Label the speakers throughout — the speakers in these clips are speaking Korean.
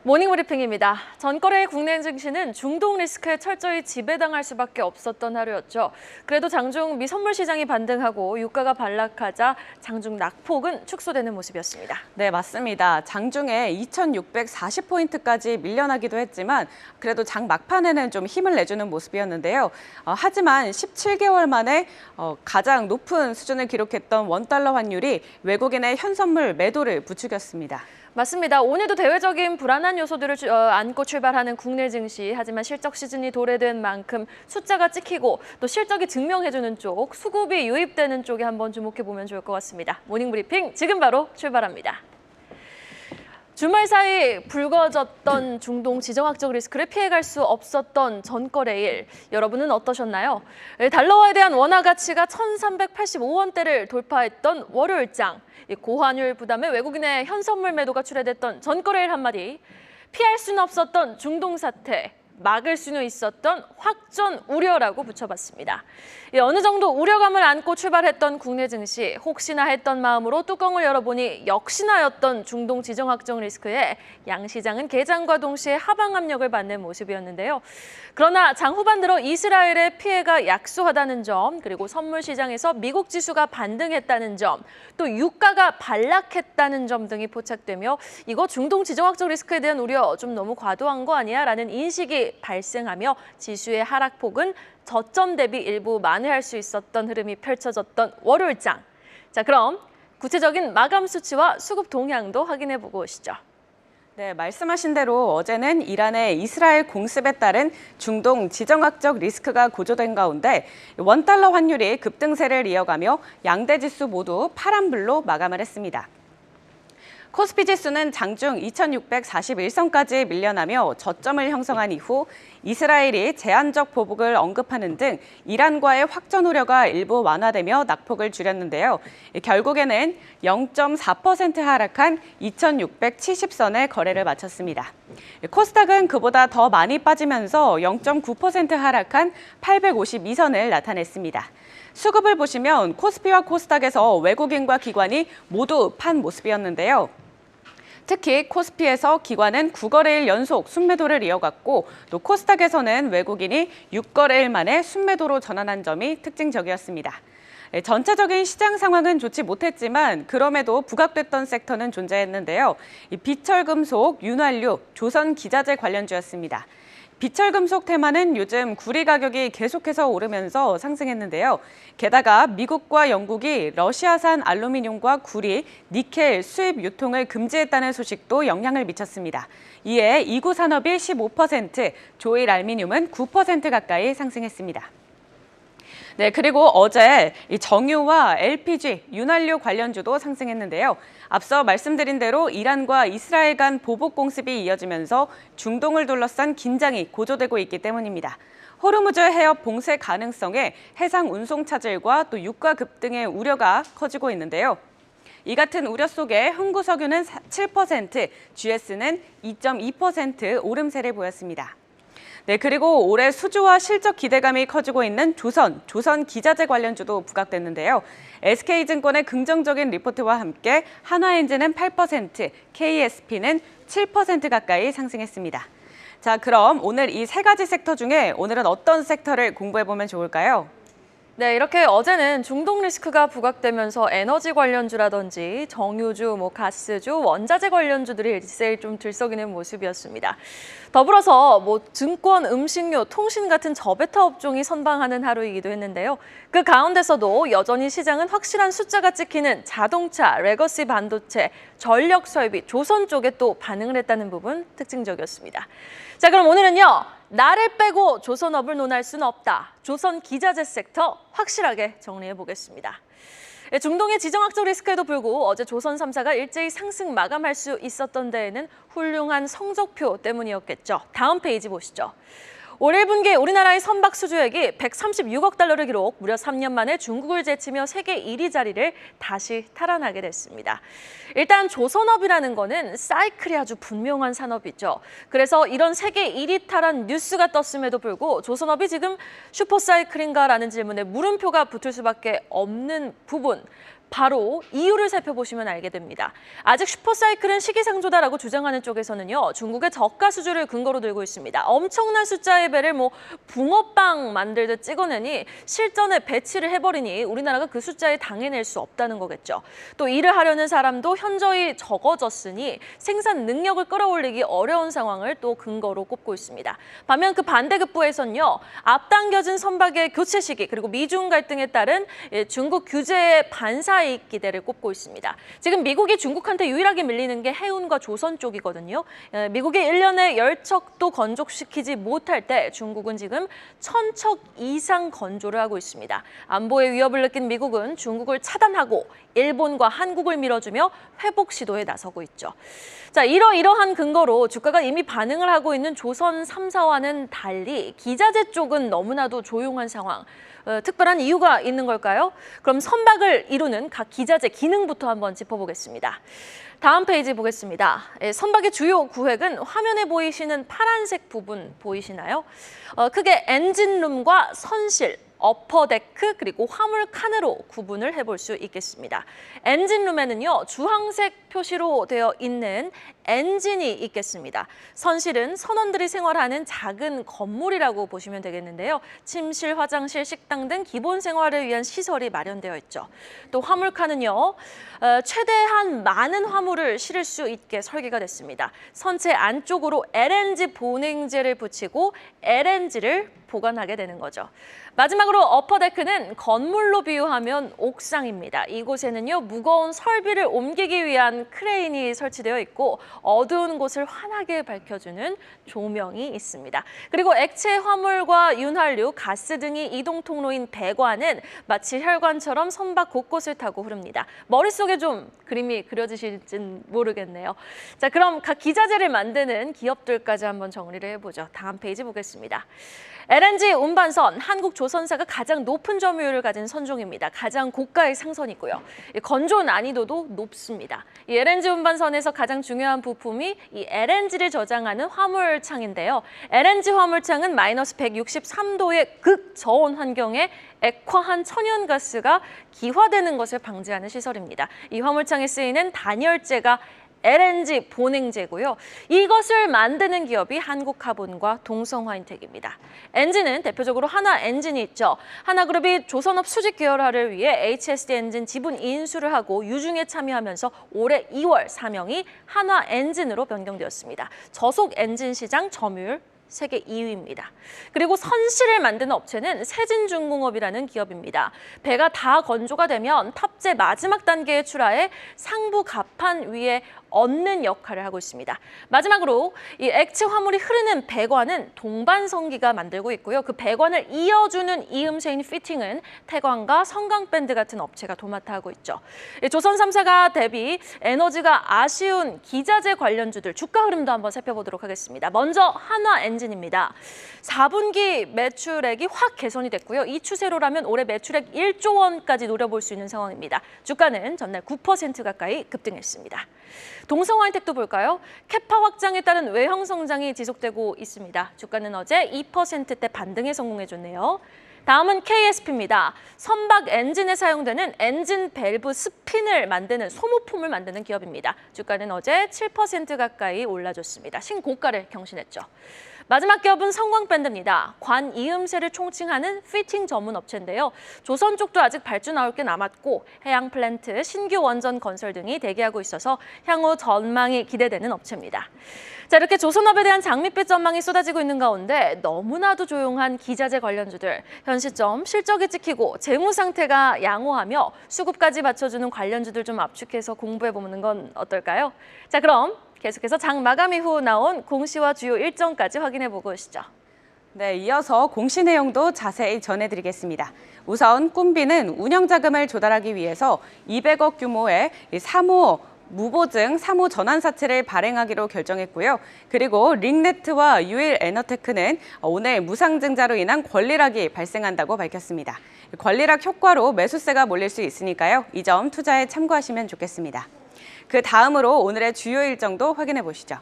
Speaker 1: 모닝브리핑입니다. 전거래의 국내 증시는 중동 리스크에 철저히 지배당할 수밖에 없었던 하루였죠. 그래도 장중 미 선물 시장이 반등하고 유가가 반락하자 장중 낙폭은 축소되는 모습이었습니다.
Speaker 2: 네, 맞습니다. 장중에 2,640포인트까지 밀려나기도 했지만 그래도 장 막판에는 좀 힘을 내주는 모습이었는데요. 하지만 17개월 만에 가장 높은 수준을 기록했던 원달러 환율이 외국인의 현선물 매도를 부추겼습니다.
Speaker 1: 맞습니다. 오늘도 대외적인 불안한 요소들을 안고 출발하는 국내 증시. 하지만 실적 시즌이 도래된 만큼 숫자가 찍히고 또 실적이 증명해주는 쪽, 수급이 유입되는 쪽에 한번 주목해보면 좋을 것 같습니다. 모닝브리핑 지금 바로 출발합니다. 주말 사이 불거졌던 중동 지정학적 리스크를 피해갈 수 없었던 전거래일. 여러분은 어떠셨나요? 달러화에 대한 원화 가치가 1,385원대를 돌파했던 월요일장. 고환율 부담에 외국인의 현선물 매도가 출회됐던 전거래일 한마디. 피할 수는 없었던 중동 사태. 막을 수는 있었던 확전 우려라고 붙여봤습니다. 어느 정도 우려감을 안고 출발했던 국내 증시, 혹시나 했던 마음으로 뚜껑을 열어보니 역시나였던 중동 지정학적 리스크에 양시장은 개장과 동시에 하방 압력을 받는 모습이었는데요. 그러나 장 후반 들어 이스라엘의 피해가 약소하다는 점, 그리고 선물 시장에서 미국 지수가 반등했다는 점, 또 유가가 반락했다는 점 등이 포착되며 이거 중동 지정학적 리스크에 대한 우려 좀 너무 과도한 거 아니야? 라는 인식이 발생하며 지수의 하락폭은 저점 대비 일부 만회할 수 있었던 흐름이 펼쳐졌던 월요일장. 자, 그럼 구체적인 마감 수치와 수급 동향도 확인해보고 오시죠.
Speaker 2: 네, 말씀하신 대로 어제는 이란의 이스라엘 공습에 따른 중동 지정학적 리스크가 고조된 가운데 원달러 환율이 급등세를 이어가며 양대 지수 모두 파란불로 마감을 했습니다. 코스피 지수는 장중 2,641선까지 밀려나며 저점을 형성한 이후 이스라엘이 제한적 보복을 언급하는 등 이란과의 확전 우려가 일부 완화되며 낙폭을 줄였는데요. 결국에는 0.4% 하락한 2,670선에 거래를 마쳤습니다. 코스닥은 그보다 더 많이 빠지면서 0.9% 하락한 852선을 나타냈습니다. 수급을 보시면 코스피와 코스닥에서 외국인과 기관이 모두 판 모습이었는데요. 특히 코스피에서 기관은 9거래일 연속 순매도를 이어갔고 또 코스닥에서는 외국인이 6거래일 만에 순매도로 전환한 점이 특징적이었습니다. 전체적인 시장 상황은 좋지 못했지만 그럼에도 부각됐던 섹터는 존재했는데요. 비철금속, 윤활유, 조선기자재 관련주였습니다. 비철금속 테마는 요즘 구리 가격이 계속해서 오르면서 상승했는데요. 게다가 미국과 영국이 러시아산 알루미늄과 구리, 니켈 수입 유통을 금지했다는 소식도 영향을 미쳤습니다. 이에 이구 산업이 15%, 조일 알미늄은 9% 가까이 상승했습니다. 네, 그리고 어제 이 정유와 LPG, 윤활유 관련주도 상승했는데요. 앞서 말씀드린 대로 이란과 이스라엘 간 보복 공습이 이어지면서 중동을 둘러싼 긴장이 고조되고 있기 때문입니다. 호르무즈 해협 봉쇄 가능성에 해상 운송 차질과 또 유가 급등의 우려가 커지고 있는데요. 이 같은 우려 속에 흥구석유는 7%, GS는 2.2% 오름세를 보였습니다. 네, 그리고 올해 수주와 실적 기대감이 커지고 있는 조선기자재 관련주도 부각됐는데요. SK증권의 긍정적인 리포트와 함께 한화엔진은 8%, KSP는 7% 가까이 상승했습니다. 자, 그럼 오늘 이 세 가지 섹터 중에 오늘은 어떤 섹터를 공부해보면 좋을까요?
Speaker 1: 네, 이렇게 어제는 중동 리스크가 부각되면서 에너지 관련주라든지 정유주, 가스주, 원자재 관련주들이 일제히 좀 들썩이는 모습이었습니다. 더불어서 증권, 음식료, 통신 같은 저베타 업종이 선방하는 하루이기도 했는데요. 그 가운데서도 여전히 시장은 확실한 숫자가 찍히는 자동차, 레거시 반도체, 전력 설비, 조선 쪽에 또 반응을 했다는 부분 특징적이었습니다. 자, 그럼 오늘은요. 나를 빼고 조선업을 논할 수는 없다. 조선 기자재 섹터 확실하게 정리해 보겠습니다. 중동의 지정학적 리스크에도 불구하고 어제 조선 3사가 일제히 상승 마감할 수 있었던 데에는 훌륭한 성적표 때문이었겠죠. 다음 페이지 보시죠. 올 1분기 우리나라의 선박 수주액이 136억 달러를 기록, 무려 3년 만에 중국을 제치며 세계 1위 자리를 다시 탈환하게 됐습니다. 일단 조선업이라는 거는 사이클이 아주 분명한 산업이죠. 그래서 이런 세계 1위 탈환 뉴스가 떴음에도 불구하고 조선업이 지금 슈퍼사이클인가라는 질문에 물음표가 붙을 수밖에 없는 부분. 바로 이유를 살펴보시면 알게 됩니다. 아직 슈퍼사이클은 시기상조다라고 주장하는 쪽에서는요, 중국의 저가 수주를 근거로 들고 있습니다. 엄청난 숫자의 배를 붕어빵 만들듯 찍어내니 실전에 배치를 해버리니 우리나라가 그 숫자에 당해낼 수 없다는 거겠죠. 또 일을 하려는 사람도 현저히 적어졌으니 생산 능력을 끌어올리기 어려운 상황을 또 근거로 꼽고 있습니다. 반면 그 반대급부에선요, 앞당겨진 선박의 교체 시기 그리고 미중 갈등에 따른 중국 규제의 반사이익 기대를 꼽고 있습니다. 지금 미국이 중국한테 유일하게 밀리는 게 해운과 조선 쪽이거든요. 미국이 1년에 10척도 건조시키지 못할 때 중국은 지금 1000척 이상 건조를 하고 있습니다. 안보의 위협을 느낀 미국은 중국을 차단하고 일본과 한국을 밀어주며 회복 시도에 나서고 있죠. 자, 이러한 근거로 주가가 이미 반응을 하고 있는 조선 3사와는 달리 기자재 쪽은 너무나도 조용한 상황. 특별한 이유가 있는 걸까요? 그럼 선박을 이루는 각 기자재 기능부터 한번 짚어보겠습니다. 다음 페이지 보겠습니다. 선박의 주요 구획은 화면에 보이시는 파란색 부분 보이시나요? 크게 엔진룸과 선실, 어퍼데크 그리고 화물 칸으로 구분을 해볼 수 있겠습니다. 엔진룸에는요, 주황색 표시로 되어 있는 엔진이 있겠습니다. 선실은 선원들이 생활하는 작은 건물이라고 보시면 되겠는데요. 침실, 화장실, 식당 등 기본 생활을 위한 시설이 마련되어 있죠. 또 화물 칸은요, 최대한 많은 화물을 실을 수 있게 설계가 됐습니다. 선체 안쪽으로 LNG 보냉제를 붙이고 LNG를 보관하게 되는 거죠. 마지막으로 어퍼데크는 건물로 비유하면 옥상입니다. 이곳에는요, 무거운 설비를 옮기기 위한 크레인이 설치되어 있고 어두운 곳을 환하게 밝혀주는 조명이 있습니다. 그리고 액체 화물과 윤활유, 가스 등이 이동 통로인 배관은 마치 혈관처럼 선박 곳곳을 타고 흐릅니다. 머릿속에 좀 그림이 그려지실진 모르겠네요. 자, 그럼 각 기자재를 만드는 기업들까지 한번 정리를 해보죠. 다음 페이지 보겠습니다. LNG 운반선, 한국조선사가 가장 높은 점유율을 가진 선종입니다. 가장 고가의 상선이고요. 건조 난이도도 높습니다. 이 LNG 운반선에서 가장 중요한 부품이 이 LNG를 저장하는 화물창인데요. LNG 화물창은 마이너스 163도의 극저온 환경에 액화한 천연가스가 기화되는 것을 방지하는 시설입니다. 이 화물창에 쓰이는 단열재가 LNG 보냉제고요. 이것을 만드는 기업이 한국카본과 동성화인텍입니다. 엔진은 대표적으로 하나 엔진이 있죠. 하나그룹이 조선업 수직 계열화를 위해 HSD 엔진 지분 인수를 하고 유중에 참여하면서 올해 2월 사명이 한화 엔진으로 변경되었습니다. 저속 엔진 시장 점유율 세계 2위입니다. 그리고 선실을 만드는 업체는 세진중공업이라는 기업입니다. 배가 다 건조가 되면 탑재 마지막 단계에 출하해 상부 갑판 위에 얹는 역할을 하고 있습니다. 마지막으로 이 액체 화물이 흐르는 배관은 동반성기가 만들고 있고요. 그 배관을 이어주는 이음새인 피팅은 태광과 성강밴드 같은 업체가 도맡아 하고 있죠. 조선 3사가 대비 에너지가 아쉬운 기자재 관련주들 주가 흐름도 한번 살펴보도록 하겠습니다. 먼저 한화 엔진입니다. 4분기 매출액이 확 개선이 됐고요. 이 추세로라면 올해 매출액 1조 원까지 노려볼 수 있는 상황입니다. 주가는 전날 9% 가까이 급등했습니다. 동성화인텍도 볼까요? 캐파 확장에 따른 외형 성장이 지속되고 있습니다. 주가는 어제 2%대 반등에 성공해줬네요. 다음은 KSP입니다. 선박 엔진에 사용되는 엔진 밸브 스핀을 만드는 소모품을 만드는 기업입니다. 주가는 어제 7% 가까이 올라줬습니다. 신고가를 경신했죠. 마지막 기업은 성광밴드입니다. 관 이음새를 총칭하는 피팅 전문 업체인데요. 조선 쪽도 아직 발주 나올 게 남았고 해양 플랜트, 신규 원전 건설 등이 대기하고 있어서 향후 전망이 기대되는 업체입니다. 자, 이렇게 조선업에 대한 장밋빛 전망이 쏟아지고 있는 가운데 너무나도 조용한 기자재 관련주들, 현 시점 실적이 찍히고 재무 상태가 양호하며 수급까지 받쳐주는 관련주들 좀 압축해서 공부해보는 건 어떨까요? 자, 그럼 계속해서 장 마감 이후 나온 공시와 주요 일정까지 확인해보고 오시죠.
Speaker 2: 네, 이어서 공시 내용도 자세히 전해드리겠습니다. 우선 꿈비는 운영자금을 조달하기 위해서 200억 규모의 사모 무보증 사모 전환 사채를 발행하기로 결정했고요. 그리고 링네트와 유일에너테크는 오늘 무상증자로 인한 권리락이 발생한다고 밝혔습니다. 권리락 효과로 매수세가 몰릴 수 있으니까요. 이 점 투자에 참고하시면 좋겠습니다. 그 다음으로 오늘의 주요 일정도 확인해 보시죠.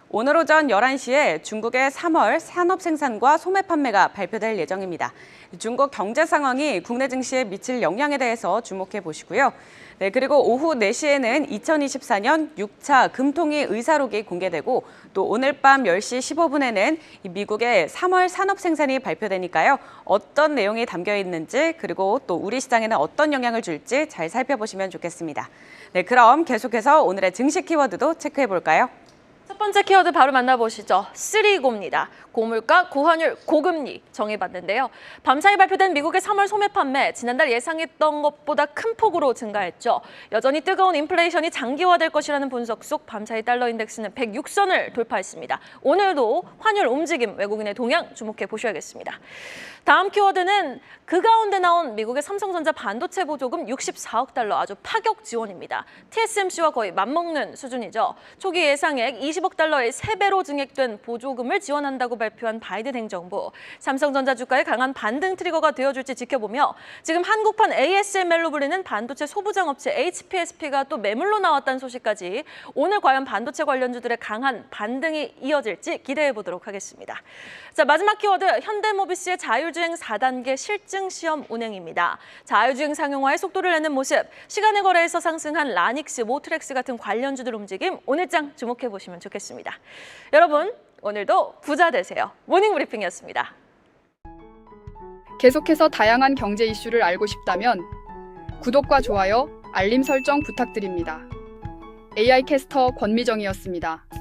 Speaker 2: 오늘 오전 11시에 중국의 3월 산업 생산과 소매 판매가 발표될 예정입니다. 중국 경제 상황이 국내 증시에 미칠 영향에 대해서 주목해 보시고요. 네, 그리고 오후 4시에는 2024년 6차 금통위 의사록이 공개되고 또 오늘 밤 10시 15분에는 미국의 3월 산업 생산이 발표되니까요. 어떤 내용이 담겨 있는지 그리고 또 우리 시장에는 어떤 영향을 줄지 잘 살펴보시면 좋겠습니다. 네, 그럼 계속해서 오늘의 증시 키워드도 체크해 볼까요?
Speaker 1: 첫 번째 키워드 바로 만나보시죠. 쓰리고입니다. 고물가, 고환율, 고금리 정해봤는데요. 밤사이 발표된 미국의 3월 소매 판매, 지난달 예상했던 것보다 큰 폭으로 증가했죠. 여전히 뜨거운 인플레이션이 장기화될 것이라는 분석 속 밤사이 달러 인덱스는 106선을 돌파했습니다. 오늘도 환율 움직임, 외국인의 동향 주목해 보셔야겠습니다. 다음 키워드는 그 가운데 나온 미국의 삼성전자 반도체 보조금 64억 달러 아주 파격 지원입니다. TSMC와 거의 맞먹는 수준이죠. 초기 예상액 20억 달러의 3배로 증액된 보조금을 지원한다고 발표한 바이든 행정부. 삼성전자 주가의 강한 반등 트리거가 되어줄지 지켜보며 지금 한국판 ASML로 불리는 반도체 소부장 업체 HPSP가 또 매물로 나왔다는 소식까지 오늘 과연 반도체 관련주들의 강한 반등이 이어질지 기대해 보도록 하겠습니다. 자, 마지막 키워드 현대모비스의 자율주행 4단계 실증 시험 운행입니다. 자율주행 상용화에 속도를 내는 모습, 시간의 거래에서 상승한 라닉스, 모트렉스 같은 관련주들 움직임 오늘장 주목해 보시면 좋겠습니다. 여러분, 오늘도 부자 되세요. 모닝브리핑이었습니다.
Speaker 3: 계속해서 다양한 경제 이슈를 알고 싶다면 구독과 좋아요, 알림 설정 부탁드립니다. AI 캐스터 권미정이었습니다.